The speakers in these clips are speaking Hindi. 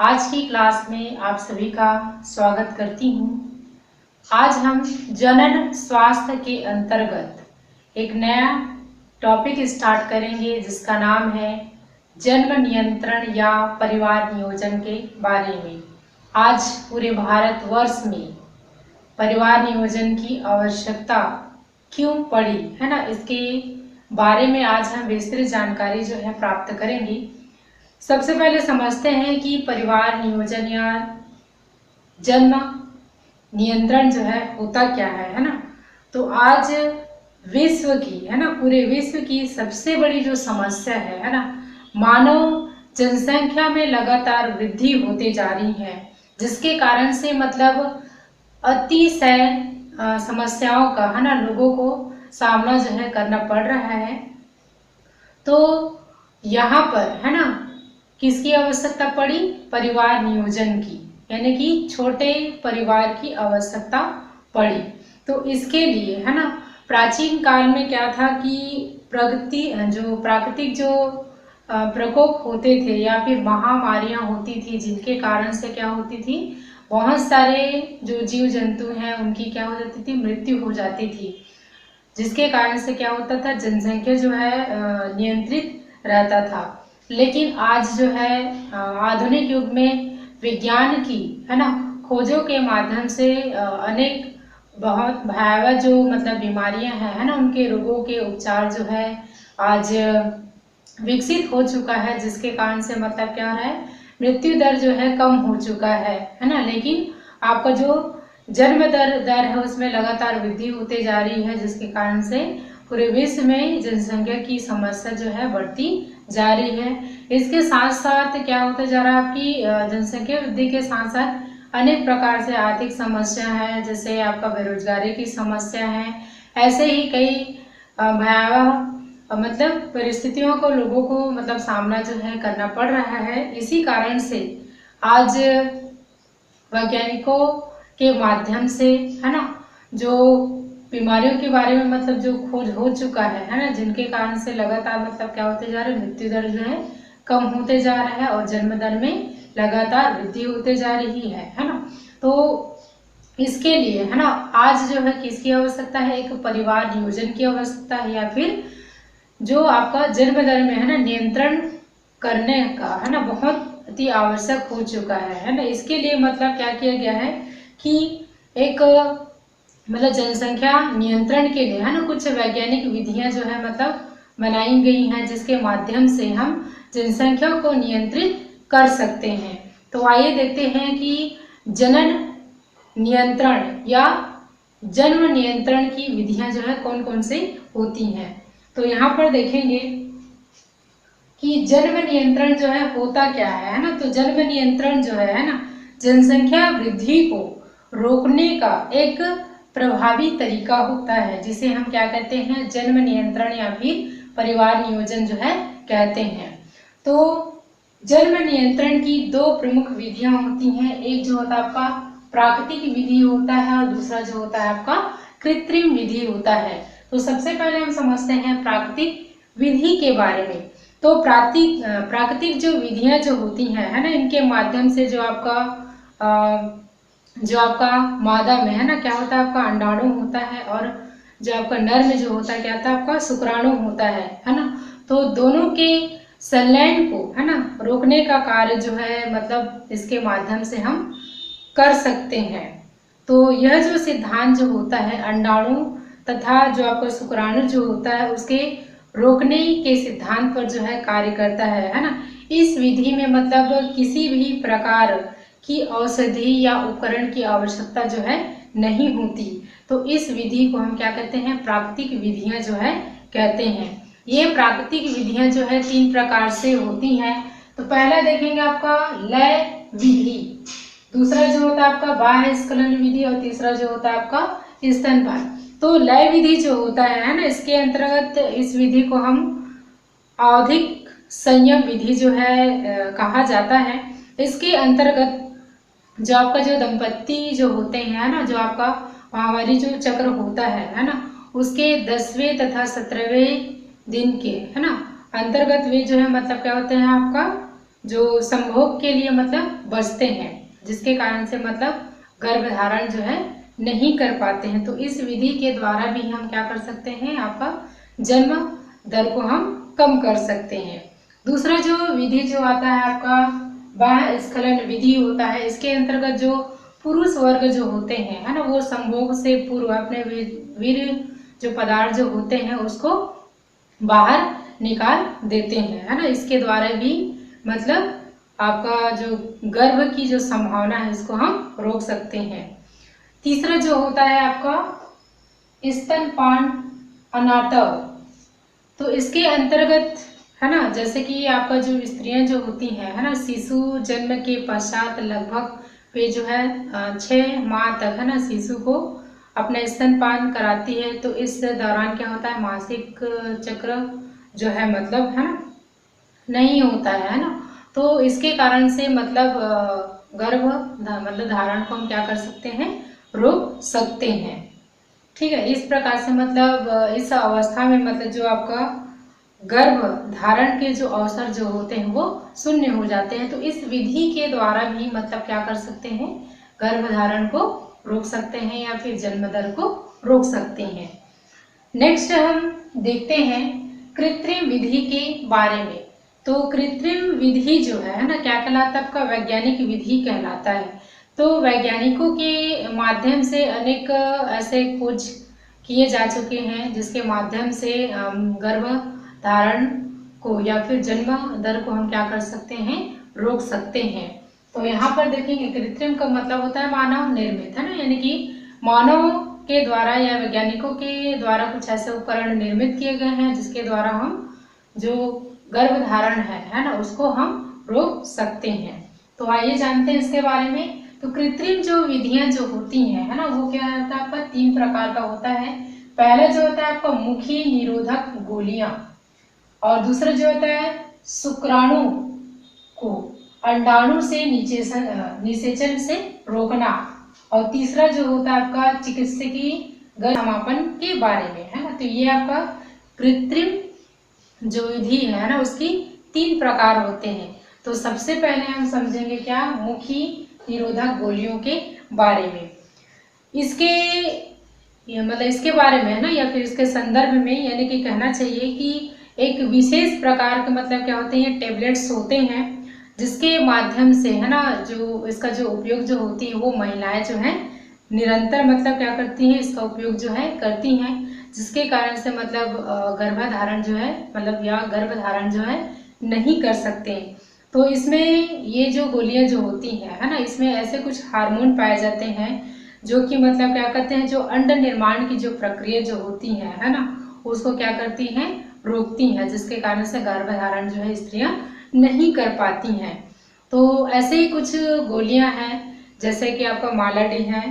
आज की क्लास में आप सभी का स्वागत करती हूँ। आज हम जनन स्वास्थ्य के अंतर्गत एक नया टॉपिक स्टार्ट करेंगे जिसका नाम है जन्म नियंत्रण या परिवार नियोजन के बारे में। आज पूरे भारतवर्ष में परिवार नियोजन की आवश्यकता क्यों पड़ी है ना, इसके बारे में आज हम विस्तृत जानकारी जो है प्राप्त करेंगे। सबसे पहले समझते हैं कि परिवार नियोजन या जन्म नियंत्रण जो है होता क्या है ना। तो आज विश्व की है ना, पूरे विश्व की सबसे बड़ी जो समस्या है ना, मानव जनसंख्या में लगातार वृद्धि होते जा रही है, जिसके कारण से मतलब अतिशय समस्याओं का है ना लोगों को सामना जो है करना पड़ रहा है। तो यहाँ पर है ना किसकी आवश्यकता पड़ी? परिवार नियोजन की, यानी कि छोटे परिवार की आवश्यकता पड़ी। तो इसके लिए है ना प्राचीन काल में क्या था कि प्राकृतिक जो प्रकोप होते थे या फिर महामारियां होती थी, जिनके कारण से क्या होती थी, बहुत सारे जो जीव जंतु हैं उनकी क्या हो जाती थी, मृत्यु हो जाती थी, जिसके कारण से क्या होता था, जनसंख्या जो है नियंत्रित रहता था। लेकिन आज जो है आधुनिक युग में विज्ञान की है ना खोजों के माध्यम से अनेक बहुत भयावह जो मतलब बीमारियां हैं है ना, उनके रोगों के उपचार जो है आज विकसित हो चुका है, जिसके कारण से मतलब क्या हो रहा है, मृत्यु दर जो है कम हो चुका है ना। लेकिन आपका जो जन्म दर है उसमें लगातार वृद्धि होते जा रही है, जिसके कारण से पूरे विश्व में जनसंख्या की समस्या जो है बढ़ती जा रही है। इसके साथ साथ क्या होता जा रहा है, आपकी जनसंख्या वृद्धि के साथ साथ अनेक प्रकार से आर्थिक समस्या है, जैसे आपका बेरोजगारी की समस्या है। ऐसे ही कई भयावह मतलब परिस्थितियों को लोगों को मतलब सामना जो है करना पड़ रहा है। इसी कारण से आज वैज्ञानिकों के माध्यम से है ना जो बीमारियों के बारे में मतलब जो खोज हो चुका है ना, जिनके कारण से लगातार मतलब क्या होते जा रहे हैं, मृत्यु दर जो है कम होते जा रहा है और जन्म दर में लगातार वृद्धि होते जा रही है ना। तो इसके लिए है ना आज जो है किसकी आवश्यकता है, एक परिवार नियोजन की आवश्यकता है, या फिर जो आपका जन्म दर में है ना नियंत्रण करने का है ना बहुत अति आवश्यक हो चुका है ना। इसके लिए मतलब क्या किया गया है कि एक मतलब जनसंख्या नियंत्रण के लिए है ना कुछ वैज्ञानिक विधियां जो है मतलब बनाई गई हैं, जिसके माध्यम से हम जनसंख्या को नियंत्रित कर सकते हैं। तो आइए देखते हैं कि जनन नियंत्रण या जन्म नियंत्रण की विधियां जो है कौन कौन से होती हैं। तो यहाँ पर देखेंगे कि जन्म नियंत्रण जो है होता क्या है ना। तो जन्म नियंत्रण जो है ना जनसंख्या वृद्धि को रोकने का एक प्रभावी तरीका होता है, जिसे हम क्या कहते हैं, जन्म नियंत्रण या फिर परिवार नियोजन जो है कहते हैं। तो जन्म नियंत्रण की दो प्रमुख विधियां होती हैं, एक जो होता है आपका प्राकृतिक विधि होता है और दूसरा जो होता है आपका कृत्रिम विधि होता है। तो सबसे पहले हम समझते हैं प्राकृतिक विधि के बारे में। तो प्राकृतिक जो विधियां जो होती हैं है ना, इनके माध्यम से जो आपका मादा में है ना क्या होता है, आपका अंडाणु होता है, और जो आपका नर में जो होता है क्या होता है, आपका शुक्राणु होता है ना। तो दोनों के संलयन को है ना रोकने का कार्य जो है मतलब इसके माध्यम से हम कर सकते हैं। तो यह जो सिद्धांत जो होता है अंडाणु तथा जो आपका शुक्राणु जो होता है उसके रोकने के सिद्धांत पर जो है कार्य करता है ना। इस विधि में मतलब किसी भी प्रकार की औषधि या उपकरण की आवश्यकता जो है नहीं होती। तो इस विधि को हम क्या कहते हैं, प्राकृतिक विधियां जो है कहते हैं। ये प्राकृतिक विधियां जो है तीन प्रकार से होती हैं। तो पहला देखेंगे आपका लय विधि, दूसरा जो होता है आपका बाह्य स्खलन विधि, और तीसरा जो होता है आपका स्तनपान। तो लय विधि जो होता है ना, इसके अंतर्गत इस विधि को हम आवधिक संयम विधि जो है कहा जाता है। इसके अंतर्गत जो आपका जो दंपत्ति जो होते हैं ना, जो आपका माहवारी जो चक्र होता है ना, उसके 10वें तथा 17वें दिन के है ना अंतर्गत वे जो है मतलब क्या होते हैं, आपका जो संभोग के लिए मतलब बचते हैं, जिसके कारण से मतलब गर्भधारण जो है नहीं कर पाते हैं। तो इस विधि के द्वारा भी हम क्या कर सकते हैं, आपका जन्म दर को हम कम कर सकते हैं। दूसरा जो विधि जो आता है आपका बाह्य स्खलन विधि होता है। इसके अंतर्गत जो पुरुष वर्ग जो होते हैं, है ना, वो संभोग से पूर्व अपने वीर्य जो पदार्थ जो होते हैं उसको बाहर निकाल देते हैं, है ना। इसके द्वारा भी मतलब आपका जो गर्भ की जो संभावना है इसको हम रोक सकते हैं। तीसरा जो होता है आपका स्तनपान अनाटव। तो इसके अंतर्गत, है ना, जैसे कि आपका जो स्त्रियां जो होती हैं, है ना, शिशु जन्म के पश्चात लगभग वे जो है 6 माह तक, है ना, शिशु को अपना स्तनपान कराती है। तो इस दौरान क्या होता है, मासिक चक्र जो है मतलब, है ना, नहीं होता है ना। तो इसके कारण से मतलब गर्भ मतलब धारण को हम क्या कर सकते हैं, रोक सकते हैं। ठीक है, इस प्रकार से मतलब इस अवस्था में मतलब जो आपका गर्भ धारण के जो अवसर जो होते हैं वो शून्य हो जाते हैं। तो इस विधि के द्वारा भी मतलब क्या कर सकते हैं, गर्भ धारण को रोक सकते हैं या फिर जन्म दर को रोक सकते हैं। नेक्स्ट हम देखते हैं कृत्रिम विधि के बारे में। तो कृत्रिम विधि जो है ना, क्या कहलाता है, आपका वैज्ञानिक विधि कहलाता है। तो वैज्ञानिकों के माध्यम से अनेक ऐसे खोज किए जा चुके हैं जिसके माध्यम से गर्भ धारण को या फिर जन्म दर को हम क्या कर सकते हैं, रोक सकते हैं। तो यहाँ पर देखेंगे कृत्रिम का मतलब होता है मानव निर्मित, है ना, यानी कि मानव के द्वारा या वैज्ञानिकों के द्वारा कुछ ऐसे उपकरण निर्मित किए गए हैं जिसके द्वारा हम जो गर्भधारण है ना, उसको हम रोक सकते हैं। तो आइए जानते हैं इसके बारे में। तो कृत्रिम जो विधियां जो होती हैं, है ना, वो क्या होता है आपका 3 प्रकार का होता है। पहला जो होता है आपका मुखी निरोधक गोलियां, और दूसरा जो होता है शुक्राणु को अंडाणु से निषेचन से रोकना, और तीसरा जो होता है आपका चिकित्सकीय गर्भ समापन के बारे में, है ना। तो ये आपका कृत्रिम जो विधि है ना, उसकी 3 प्रकार होते हैं। तो सबसे पहले हम समझेंगे क्या, मुखी निरोधक गोलियों के बारे में। इसके मतलब इसके बारे में, है ना, या फिर इसके संदर्भ में, यानी कि कहना चाहिए कि एक विशेष प्रकार के मतलब क्या होते हैं, टेबलेट्स होते हैं जिसके माध्यम से, है ना, जो इसका जो उपयोग जो होती है वो महिलाएं जो है निरंतर मतलब क्या करती हैं, इसका उपयोग जो है करती हैं, जिसके कारण से मतलब गर्भधारण जो है मतलब या गर्भधारण जो है नहीं कर सकते। तो इसमें ये जो गोलियां जो होती हैं, है ना, इसमें ऐसे कुछ हार्मोन पाए जाते हैं जो कि मतलब क्या करते हैं, जो अंड निर्माण की जो प्रक्रिया जो होती है ना, उसको क्या करती हैं, रोकती हैं, जिसके कारण से गर्भधारण जो है स्त्रियां नहीं कर पाती हैं। तो ऐसे ही कुछ गोलियां हैं जैसे कि आपका माला डी है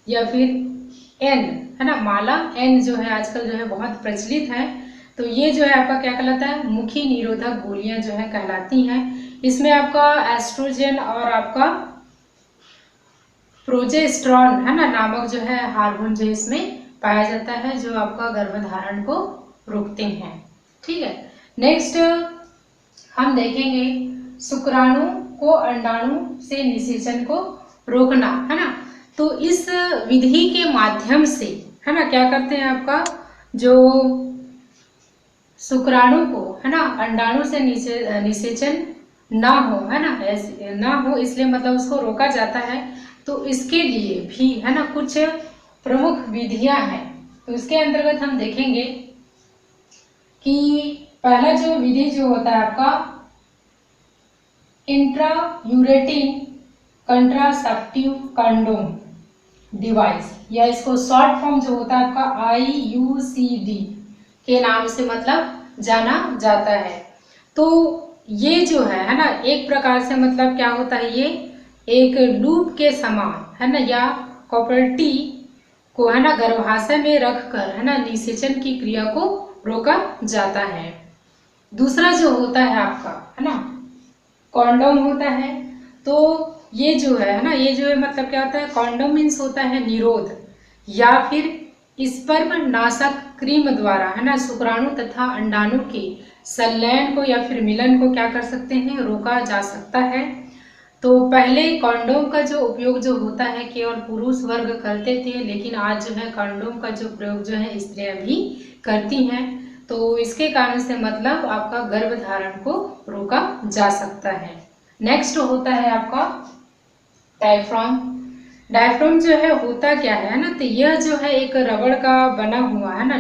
या फिर एन, है ना, माला एन जो है आजकल जो है बहुत प्रचलित है। तो ये जो है आपका क्या कहलाता है, मुखी निरोधक गोलियां जो है कहलाती हैं। इसमें आपका एस्ट्रोजन और आपका प्रोजेस्टेरॉन, है ना, नामक जो है हार्मोन जो इसमें पाया जाता है जो आपका गर्भधारण को रोकते हैं। ठीक है, नेक्स्ट हम देखेंगे शुक्राणु को अंडाणु से निषेचन को रोकना, है ना। तो इस विधि के माध्यम से, है ना, क्या करते हैं, आपका जो शुक्राणु को, है ना, अंडाणु से निषेचन ना हो, है ना, ऐसे ना हो, इसलिए मतलब उसको रोका जाता है। तो इसके लिए भी, है ना, कुछ प्रमुख विधियां हैं। तो इसके अंतर्गत हम देखेंगे कि पहला जो विधि जो होता है आपका इंट्रायूरेटिन कंट्रासेप्टिव कंडोम डिवाइस, या इसको शॉर्ट फॉर्म जो होता है आपका IUCD के नाम से मतलब जाना जाता है। तो ये जो है ना, एक प्रकार से मतलब क्या होता है, ये एक लूप के समान, है ना, या कॉपर्टी को, है ना, गर्भाशय में रखकर, है ना, निषेचन की क्रिया को रोका जाता है। दूसरा जो होता है आपका, है ना, कॉन्डोम होता है। तो ये जो है ना, ये जो है मतलब क्या होता है, कॉन्डोम मीन्स होता है निरोध या फिर स्पर्म नाशक क्रीम द्वारा, है ना, शुक्राणु तथा अंडाणु के संलयन को या फिर मिलन को क्या कर सकते हैं, रोका जा सकता है। तो पहले कॉन्डोम का जो उपयोग जो होता है केवल पुरुष वर्ग करते थे, लेकिन आज जो है कॉन्डोम का जो प्रयोग जो है स्त्रियां भी करती हैं। तो इसके कारण से मतलब आपका गर्भधारण को रोका जा सकता है। नेक्स्ट होता है आपका डायफ्राम। डायफ्राम जो है होता क्या है ना, तो यह जो है एक रबड़ का बना हुआ है ना,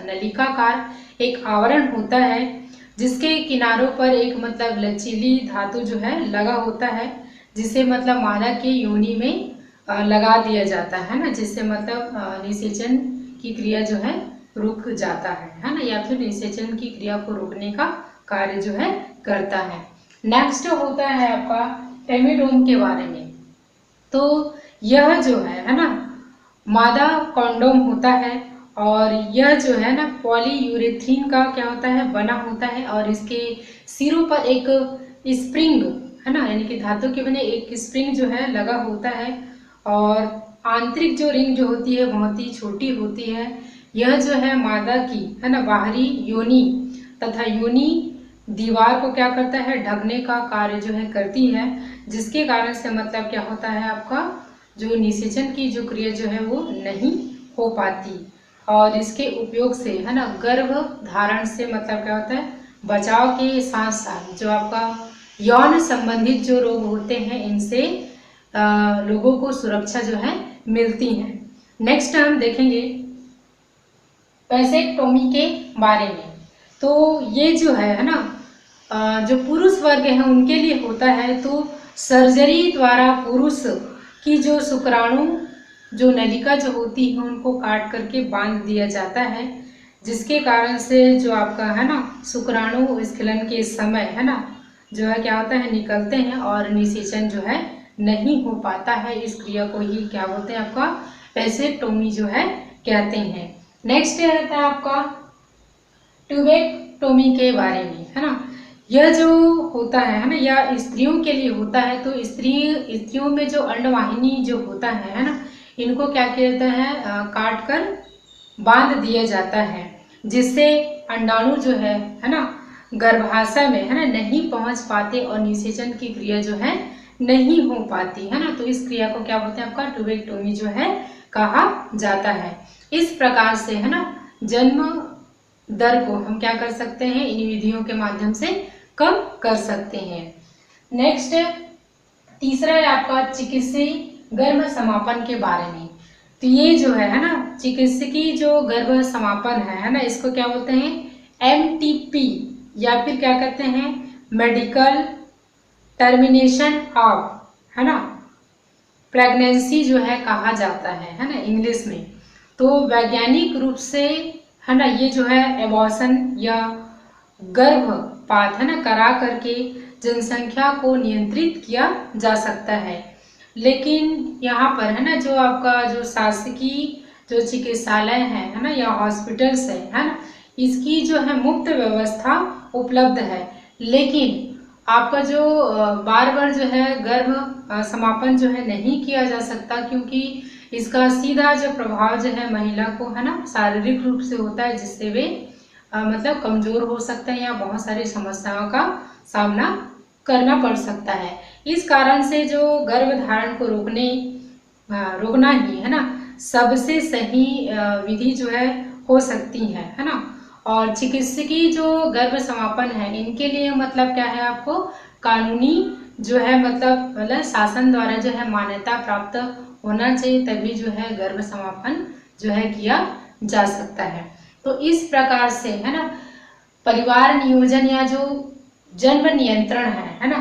नलिकाकार एक आवरण होता है, जिसके किनारों पर एक मतलब लचीली धातु जो है लगा होता है, जिसे मतलब मादा के योनि में लगा दिया जाता है ना, जिससे मतलब निषेचन की क्रिया जो है रुक जाता है ना, या फिर निषेचन की क्रिया को रोकने का कार्य जो है करता है। नेक्स्ट होता है आपका फेमिडोम के बारे में। तो यह जो है ना, मादा कॉन्डोम होता है और यह जो है ना पॉलीयूरेथ्रीन का क्या होता है, बना होता है, और इसके सिरों पर एक स्प्रिंग है ना, यानी कि धातु के बने एक स्प्रिंग जो है लगा होता है, और आंतरिक जो रिंग जो होती है बहुत ही छोटी होती है। यह जो है मादा की है ना बाहरी योनि तथा योनि दीवार को क्या करता है, ढकने का कार्य जो है करती है, जिसके कारण से मतलब क्या होता है, आपका जो निषेचन की जो क्रिया जो है वो नहीं हो पाती। और इसके उपयोग से है ना गर्भ धारण से मतलब क्या होता है, बचाव के साथ साथ जो आपका यौन संबंधित जो रोग होते हैं इनसे लोगों को सुरक्षा जो है मिलती है। नेक्स्ट हम देखेंगे वैसेक्टोमी के बारे में। तो ये जो है ना जो पुरुष वर्ग है उनके लिए होता है। तो सर्जरी द्वारा पुरुष की जो शुक्राणु जो नलिका जो होती है उनको काट करके बांध दिया जाता है, जिसके कारण से जो आपका है ना शुक्राणु स्खलन के समय है ना जो है क्या होता है, निकलते हैं और निषेचन जो है नहीं हो पाता है। इस क्रिया को ही क्या बोलते हैं, आपका वैसेक्टोमी जो है कहते हैं। नेक्स्ट रहता है आपका ट्यूबेक्टोमी के बारे में, है ना। यह जो होता है ना यह स्त्रियों के लिए होता है। तो स्त्रियों में जो अंडवाहिनी जो होता है ना, इनको क्या किया जाता है, काट कर बांध दिया जाता है, जिससे अंडाणु जो है ना गर्भाशय में है ना नहीं पहुंच पाते और निषेचन की क्रिया जो है नहीं हो पाती है ना। तो इस क्रिया को क्या बोलते हैं, आपका ट्यूबेक्टोमी जो है कहा जाता है। इस प्रकार से है ना जन्म दर को हम क्या कर सकते हैं, इन विधियों के माध्यम से कम कर सकते हैं। नेक्स्ट तीसरा है आपका चिकित्सीय गर्भ समापन के बारे में। तो ये जो है ना चिकित्सकीय जो गर्भ समापन है ना, इसको क्या बोलते हैं, MTP या फिर क्या कहते हैं, मेडिकल टर्मिनेशन ऑफ है ना प्रेगनेंसी जो है कहा जाता है ना इंग्लिश में। तो वैज्ञानिक रूप से है ना ये जो है एबॉर्शन या गर्भपात है ना करा करके जनसंख्या को नियंत्रित किया जा सकता है। लेकिन यहाँ पर है ना जो आपका जो शासकीय जो चिकित्सालय है ना या हॉस्पिटल्स है ना, इसकी जो है मुफ्त व्यवस्था उपलब्ध है। लेकिन आपका जो बार बार जो है गर्भ समापन जो है नहीं किया जा सकता, क्योंकि इसका सीधा जो प्रभाव जो है महिला को है ना शारीरिक रूप से होता है, जिससे वे मतलब कमजोर हो सकते हैं या बहुत सारी समस्याओं का सामना करना पड़ सकता है। इस कारण से जो गर्भधारण को रोकना ही है ना सबसे सही विधि जो है हो सकती है ना। और चिकित्सकीय जो गर्भ समापन है इनके लिए मतलब क्या है, आपको कानूनी जो है मतलब शासन द्वारा जो है मान्यता प्राप्त होना चाहिए, तभी जो है गर्भ समापन जो है किया जा सकता है। तो इस प्रकार से है ना परिवार नियोजन या जो जन्म नियंत्रण है ना,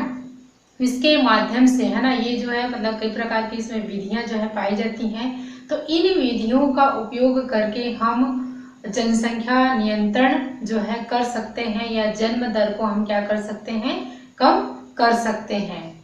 इसके माध्यम से है ना ये जो है मतलब कई प्रकार की इसमें विधियां जो है पाई जाती हैं। तो इन विधियों का उपयोग करके हम जनसंख्या नियंत्रण जो है कर सकते हैं या जन्म दर को हम क्या कर सकते हैं, कम कर सकते हैं।